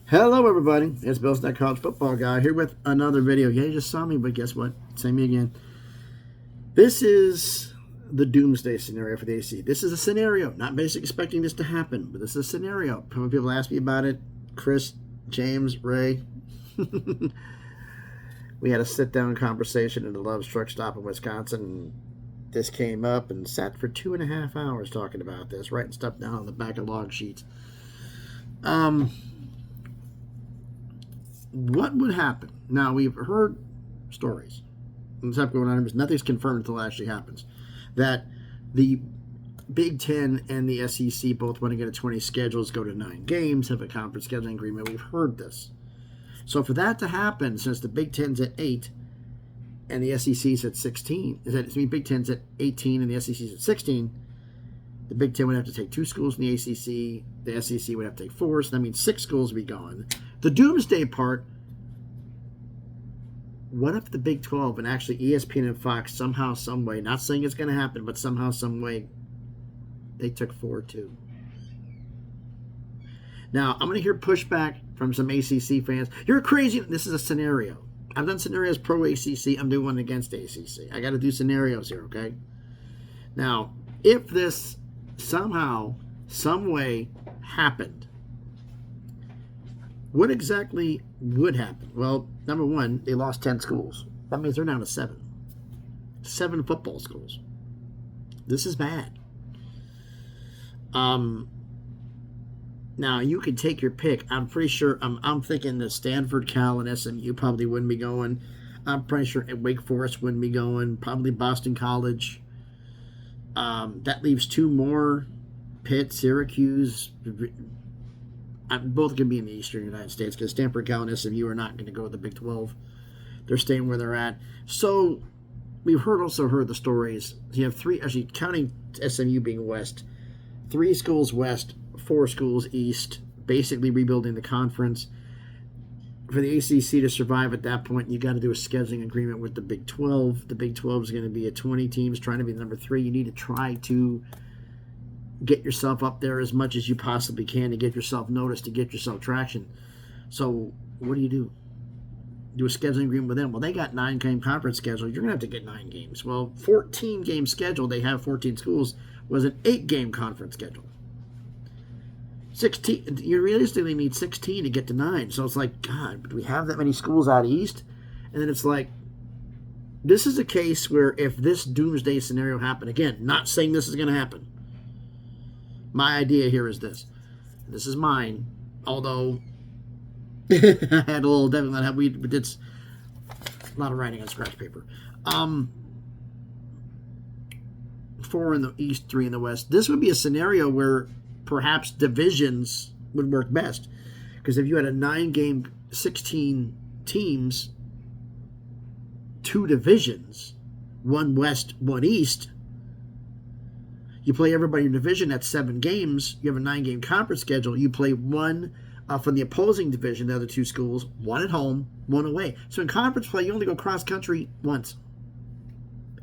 Hello, everybody. It's Bill's That College Football Guy here with another video. Yeah, you just saw me, but guess what? Same me again. This is the Doomsday scenario for the AC. This is a scenario. Not basically expecting this to happen, but this is a scenario. How many people ask me about it? Chris, James, Ray. We had a sit-down conversation at the Love's Truck Stop in Wisconsin, and this came up and sat for 2.5 hours talking about this, writing stuff down on the back of log sheets. What would happen? Now, we've heard stories and stuff going on, but nothing's confirmed until it actually happens. That the Big Ten and the SEC both want to get a 20 schedules, go to 9 games, have a conference scheduling agreement. We've heard this. So for that to happen, since the Big Ten's at 8 and the SEC's at 16, Big Ten's at 18 and the SEC's at 16, the Big Ten would have to take 2 schools in the ACC. The SEC would have to take 4, so that means 6 schools would be gone. The Doomsday part, what if the Big 12 and actually ESPN and Fox somehow, some way, not saying it's going to happen, but somehow, some way, they took 4 too? Now, I'm going to hear pushback from some ACC fans. You're crazy. This is a scenario. I've done scenarios pro ACC. I'm doing one against ACC. I got to do scenarios here, okay? Now, if this somehow, some way happened, what exactly would happen? Well, number one, they lost 10 schools. That means they're down to 7. 7 football schools. This is bad. Now, you could take your pick. I'm pretty sure, I'm thinking that Stanford, Cal, and SMU probably wouldn't be going. I'm pretty sure Wake Forest wouldn't be going. Probably Boston College. That leaves 2 more. Pitt, Syracuse. Both going to be in the Eastern United States because Stanford, Cal, and SMU are not going to go to the Big 12. They're staying where they're at. So we've also heard the stories. You have 3, actually counting SMU being west, 3 schools west, 4 schools east, basically rebuilding the conference. For the ACC to survive at that point, you got to do a scheduling agreement with the Big 12. The Big 12 is going to be at 20 teams, trying to be number 3. You need to try to get yourself up there as much as you possibly can to get yourself noticed, to get yourself traction. So what do? Do a scheduling agreement with them. Well, they got 9-game conference schedule. You're going to have to get 9 games. Well, 14-game schedule, they have 14 schools, was an 8-game conference schedule. 16, you realistically need 16 to get to 9. So it's like, God, do we have that many schools out east? And then it's like, this is a case where if this Doomsday scenario happened, again, not saying this is going to happen. My idea here is this. This is mine, although I had a little definitely not have we, but it's a lot of writing on scratch paper. 4 in the east, 3 in the west. This would be a scenario where perhaps divisions would work best, because if you had a 9-game, 16 teams, 2 divisions, 1 west, 1 east. You play everybody in your division, that's 7 games. You have a 9-game conference schedule. You play 1 from the opposing division, the other 2 schools, 1 at home, 1 away. So in conference play, you only go cross-country once.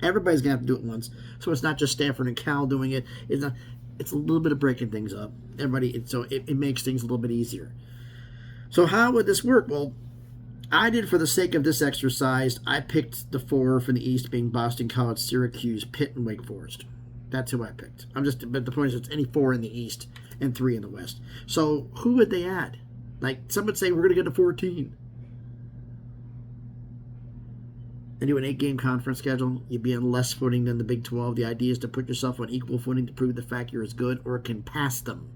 Everybody's going to have to do it once. So it's not just Stanford and Cal doing it. It's a little bit of breaking things up. It makes things a little bit easier. So how would this work? Well, I did, for the sake of this exercise, I picked the 4 from the east, being Boston College, Syracuse, Pitt, and Wake Forest. That's who I picked. But the point is, it's any 4 in the East and 3 in the West. So who would they add? Like, some would say we're going to get to 14 and do an 8-game conference schedule. You'd be on less footing than the Big 12. The idea is to put yourself on equal footing to prove the fact you're as good or can pass them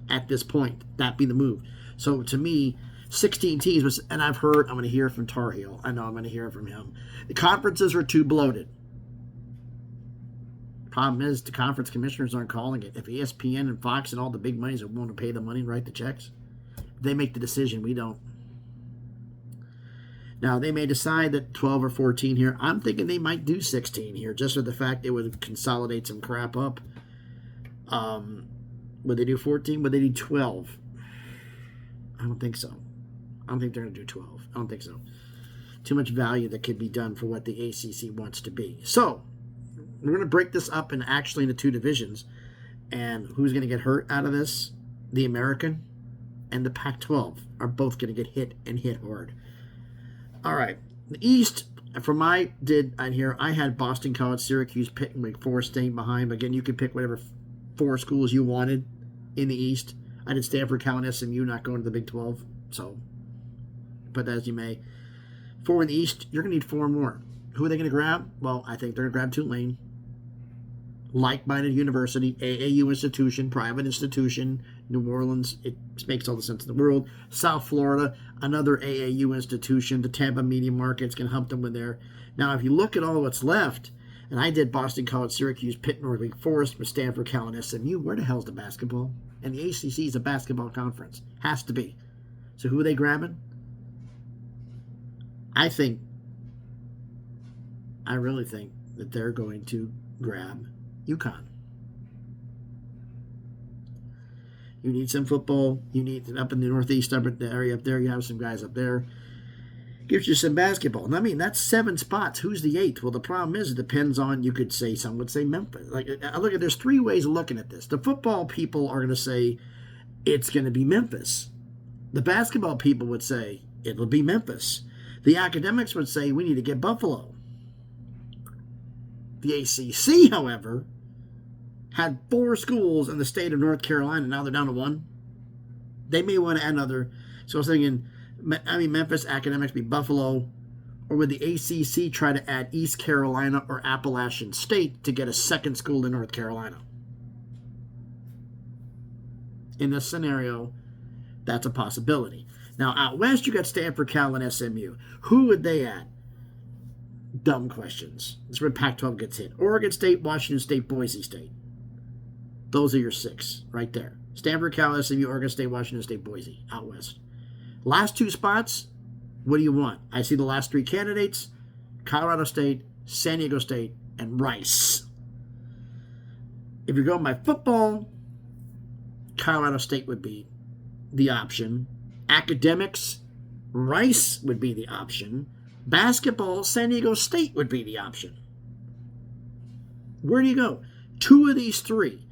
at this point. That'd be the move. So to me, 16 teams, and I'm going to hear from Tar Heel. I know I'm going to hear from him. The conferences are too bloated. Problem is, the conference commissioners aren't calling it. If ESPN and Fox and all the big monies are willing to pay the money and write the checks, they make the decision. We don't. Now, they may decide that 12 or 14 here. I'm thinking they might do 16 here, just for the fact it would consolidate some crap up. Would they do 14? Would they do 12? I don't think so. I don't think they're going to do 12. I don't think so. Too much value that could be done for what the ACC wants to be. So we're going to break this up into 2 divisions. And who's going to get hurt out of this? The American and the Pac-12 are both going to get hit and hit hard. All right, the East. From I had Boston College, Syracuse, Pitt, and Wake Forest staying behind. But again, you could pick whatever 4 schools you wanted in the East. I did Stanford, Cal, and SMU not going to the Big 12. So, put that as you may. 4 in the East, you're going to need 4 more. Who are they going to grab? Well, I think they're going to grab Tulane. Like-minded university, AAU institution, private institution, New Orleans, it makes all the sense in the world. South Florida, another AAU institution, the Tampa media market's going to help them with there. Now, if you look at all what's left, and I did Boston College, Syracuse, Pitt, North Wake Forest, with Stanford, Cal, and SMU, where the hell's the basketball? And the ACC is a basketball conference. Has to be. So who are they grabbing? I really think that they're going to grab UConn. You need some football. You need up in the Northeast area up there. You have some guys up there. Gives you some basketball. And I mean, that's 7 spots. Who's the 8th? Well, the problem is it depends on, you could say, some would say Memphis. There's 3 ways of looking at this. The football people are going to say it's going to be Memphis. The basketball people would say it'll be Memphis. The academics would say we need to get Buffalo. The ACC, however, had 4 schools in the state of North Carolina. Now they're down to 1. They may want to add another. So I was thinking, Memphis, academics be Buffalo. Or would the ACC try to add East Carolina or Appalachian State to get a 2nd school in North Carolina? In this scenario, that's a possibility. Now, out west, you got Stanford, Cal, and SMU. Who would they add? Dumb questions. That's where Pac-12 gets hit. Oregon State, Washington State, Boise State. Those are your 6 right there. Stanford, Cal, SMU, Oregon State, Washington State, Boise, out west. Last 2 spots, what do you want? I see the last 3 candidates: Colorado State, San Diego State, and Rice. If you're going by football, Colorado State would be the option. Academics, Rice would be the option. Basketball, San Diego State would be the option. Where do you go? 2 of these 3.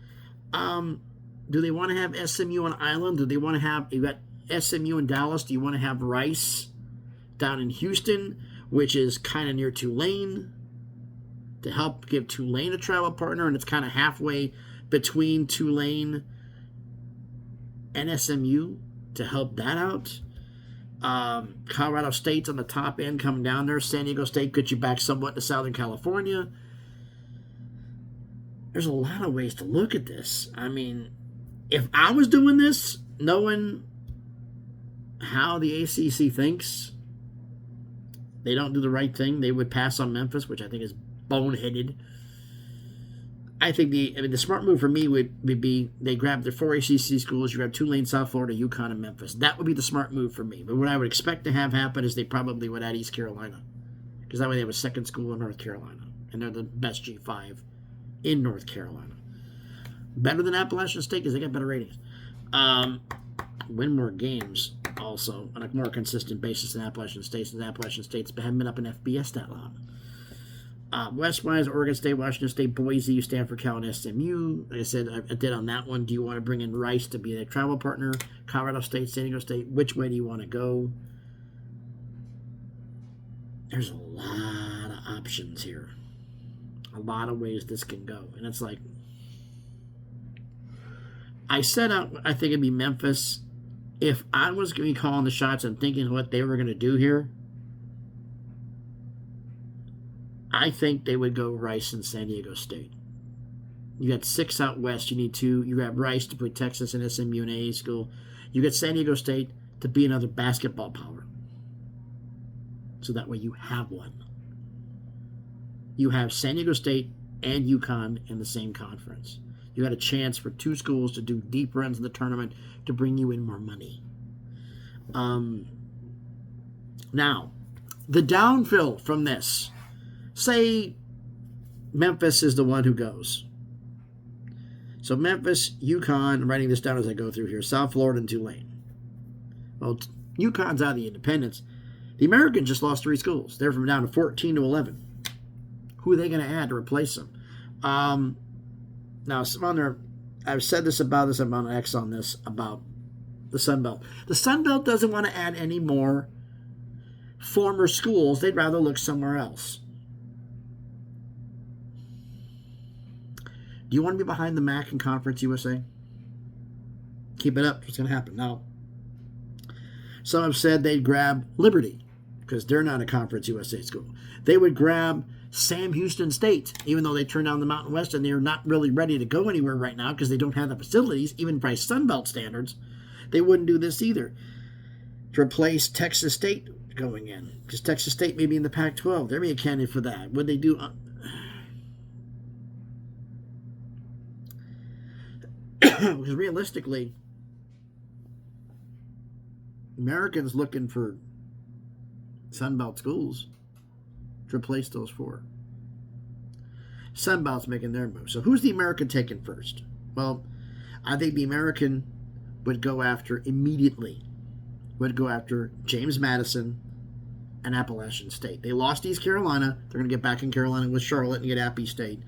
Do they want to have SMU on Island? Do they want to have, you got SMU in Dallas? Do you want to have Rice down in Houston, which is kind of near Tulane, to help give Tulane a travel partner? And it's kind of halfway between Tulane and SMU to help that out. Colorado State's on the top end coming down there. San Diego State gets you back somewhat to Southern California. There's a lot of ways to look at this. I mean, if I was doing this, knowing how the ACC thinks, they don't do the right thing. They would pass on Memphis, which I think is boneheaded. I think the smart move for me would be they grab the 4 ACC schools. You grab Tulane, South Florida, UConn, and Memphis. That would be the smart move for me. But what I would expect to have happen is they probably would add East Carolina, because that way they have a 2nd school in North Carolina, and they're the best G5 in North Carolina. Better than Appalachian State because they got better ratings. Win more games also on a more consistent basis than Appalachian State, since Appalachian State's haven't been up in FBS that long. West-wise, Oregon State, Washington State, Boise, Stanford, Cal, and SMU. Like I said, I did on that one. Do you want to bring in Rice to be their travel partner? Colorado State, San Diego State. Which way do you want to go? There's a lot of options here. A lot of ways this can go. And it's like, I set out, I think it'd be Memphis. If I was going to be calling the shots and thinking what they were going to do here, I think they would go Rice and San Diego State. You got 6 out west. You need 2. You got Rice to put Texas and SMU in AA school. You got San Diego State to be another basketball power. So that way you have one. You have San Diego State and UConn in the same conference. You had a chance for 2 schools to do deep runs in the tournament to bring you in more money. Now, the downfill from this. Say Memphis is the one who goes. So Memphis, UConn, I'm writing this down as I go through here, South Florida and Tulane. Well, UConn's out of the independents. The Americans just lost 3 schools. They're from down to 14 to 11. Who are they going to add to replace them? Now, some on there, I've said this about X on this, about The Sun Belt. The Sun Belt doesn't want to add any more former schools. They'd rather look somewhere else. Do you want to be behind the MAC and Conference USA? Keep it up. What's going to happen? Now, some have said they'd grab Liberty because they're not a Conference USA school. They would grab Sam Houston State, even though they turned down the Mountain West and they're not really ready to go anywhere right now because they don't have the facilities, even by Sun Belt standards. They wouldn't do this either. To replace Texas State going in, because Texas State may be in the Pac-12. They're be a candidate for that. Would they do? Because realistically, Americans looking for Sun Belt schools to replace those four. Sun Belt's making their move. So who's the American taking first? Well, I think the American would go after James Madison and Appalachian State. They lost East Carolina. They're going to get back in Carolina with Charlotte and get Appy State.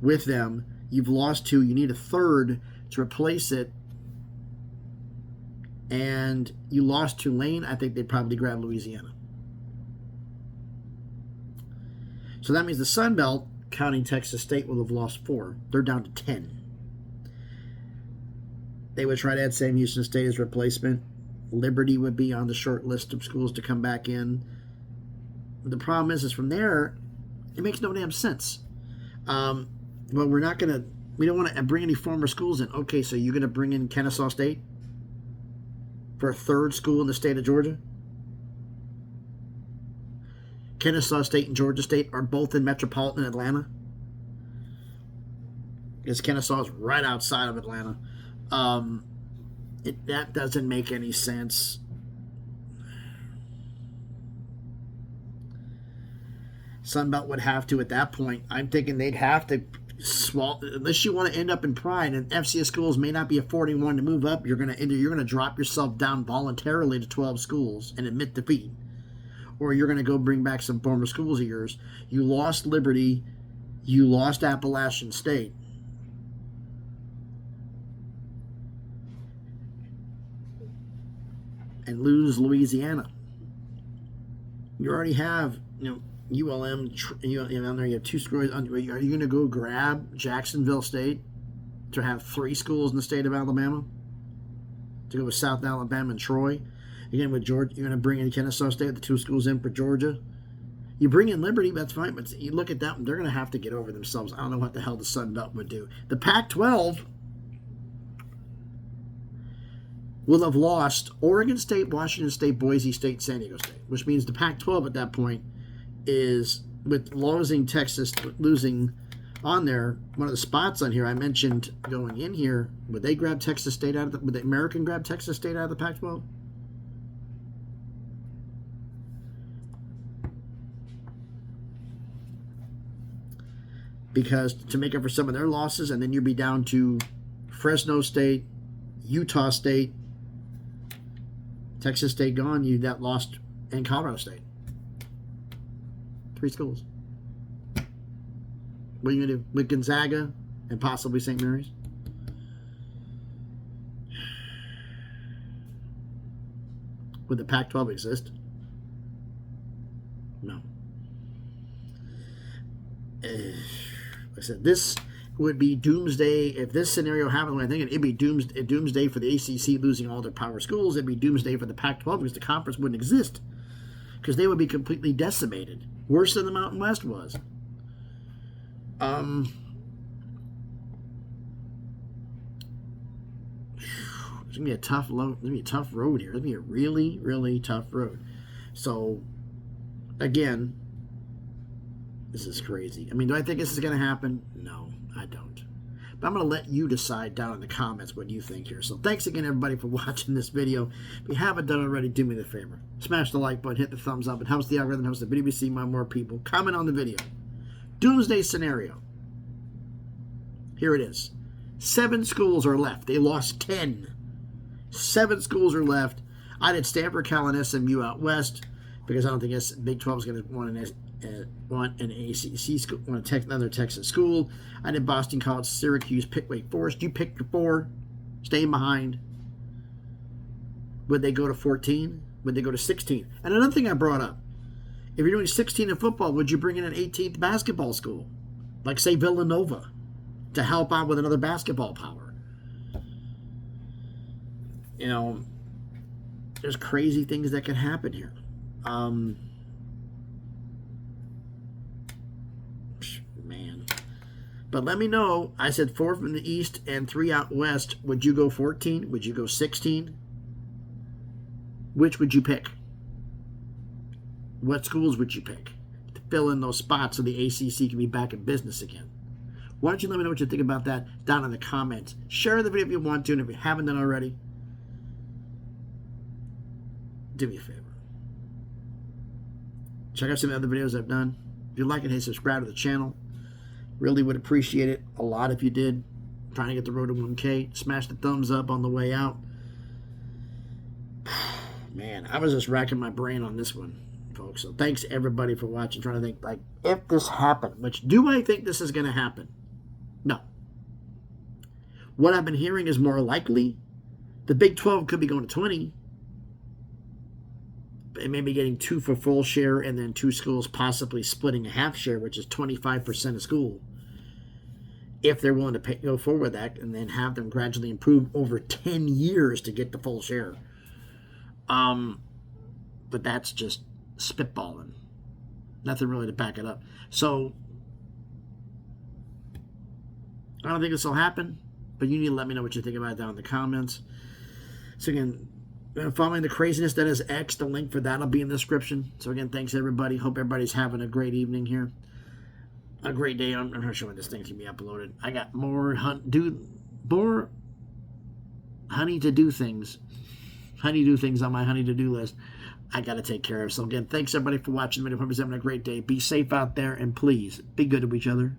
With them, you've lost two. You need a third to replace it. And you lost Tulane. I think they'd probably grab Louisiana. So that means the Sun Belt, counting Texas State, will have lost 4. They're down to 10. They would try to add Sam Houston State as replacement. Liberty would be on the short list of schools to come back in. The problem is from there, it makes no damn sense. Well, we don't want to bring any former schools in. Okay, so you're going to bring in Kennesaw State for a third school in the state of Georgia? Kennesaw State and Georgia State are both in metropolitan Atlanta. Because Kennesaw is right outside of Atlanta. That doesn't make any sense. Sunbelt would have to, at that point, I'm thinking they'd have to swallow, unless you want to end up in pride, and FCS schools may not be affording one to move up, you're going to drop yourself down voluntarily to 12 schools and admit defeat. Or you're going to go bring back some former schools of yours. You lost Liberty. You lost Appalachian State. And lose Louisiana. You already have, ULM, on there you have 2 schools. Are you going to go grab Jacksonville State to have 3 schools in the state of Alabama? To go with South Alabama and Troy? Again, with Georgia, you're going to bring in Kennesaw State, the 2 schools in for Georgia. You bring in Liberty, that's fine, but you look at that, they're going to have to get over themselves. I don't know what the hell the Sun Belt would do. The Pac-12 will have lost Oregon State, Washington State, Boise State, San Diego State, which means the Pac-12 at that point is, with losing Texas, losing on there, one of the spots on here I mentioned going in here, would they grab Texas State out of the, would the American grab Texas State out of the Pac-12? Because to make up for some of their losses, and then you'd be down to Fresno State, Utah State, Texas State gone, you got lost, and Colorado State. 3 schools. What are you going to do with Gonzaga and possibly St. Mary's? Would the Pac-12 exist? No. I said, this would be doomsday. If this scenario happened, I think it'd be doomsday for the ACC losing all their power schools. It'd be doomsday for the Pac-12 because the conference wouldn't exist. Because they would be completely decimated. Worse than the Mountain West was. It's going to be a tough road here. It's going to be a really, really tough road. So, again, this is crazy. I mean, do I think this is going to happen? No, I don't. But I'm going to let you decide down in the comments what you think here. So thanks again, everybody, for watching this video. If you haven't done it already, do me the favor. Smash the like button, hit the thumbs up. It helps the algorithm, helps the video be seen by more people. Comment on the video. Doomsday scenario. Here it is. 7 schools are left. They lost 10. 7 schools are left. I did Stanford, Cal, and SMU out west because I don't think Big 12 is going to want an ACC school, another Texas school. I did Boston College, Syracuse, pick Wake Forest. You pick your 4. Stay behind. Would they go to 14? Would they go to 16? And another thing I brought up, if you're doing 16 in football, would you bring in an 18th basketball school? Like, say, Villanova, to help out with another basketball power. You know, there's crazy things that can happen here. Man. But let me know. I said 4 from the East and 3 out West. Would you go 14? Would you go 16? Which would you pick? What schools would you pick to fill in those spots so the ACC can be back in business again? Why don't you let me know what you think about that down in the comments. Share the video if you want to, and if you haven't done already, do me a favor. Check out some of the other videos I've done. If you like it, hey, subscribe to the channel. Really would appreciate it a lot if you did. I'm trying to get the road to 1K. Smash the thumbs up on the way out. Man, I was just racking my brain on this one, folks. So thanks everybody for watching. Trying to think, like, if this happened, which do I think this is going to happen? No. What I've been hearing is more likely the Big 12 could be going to 20. It may be getting 2 for full share, and then 2 schools possibly splitting a half share, which is 25% of school. If they're willing to go forward with that, and then have them gradually improve over 10 years to get the full share. But that's just spitballing. Nothing really to back it up. So, I don't think this will happen, but you need to let me know what you think about it down in the comments. So again, following the craziness that is X, the link for that will be in the description. So again, thanks everybody. Hope everybody's having a great evening here. A great day. I'm not sure when this thing can be uploaded. I got more honey to do things. Honey-do things on my honey-to-do list I got to take care of. So again, thanks everybody for watching the video. Hope you're having a great day. Be safe out there, and please be good to each other.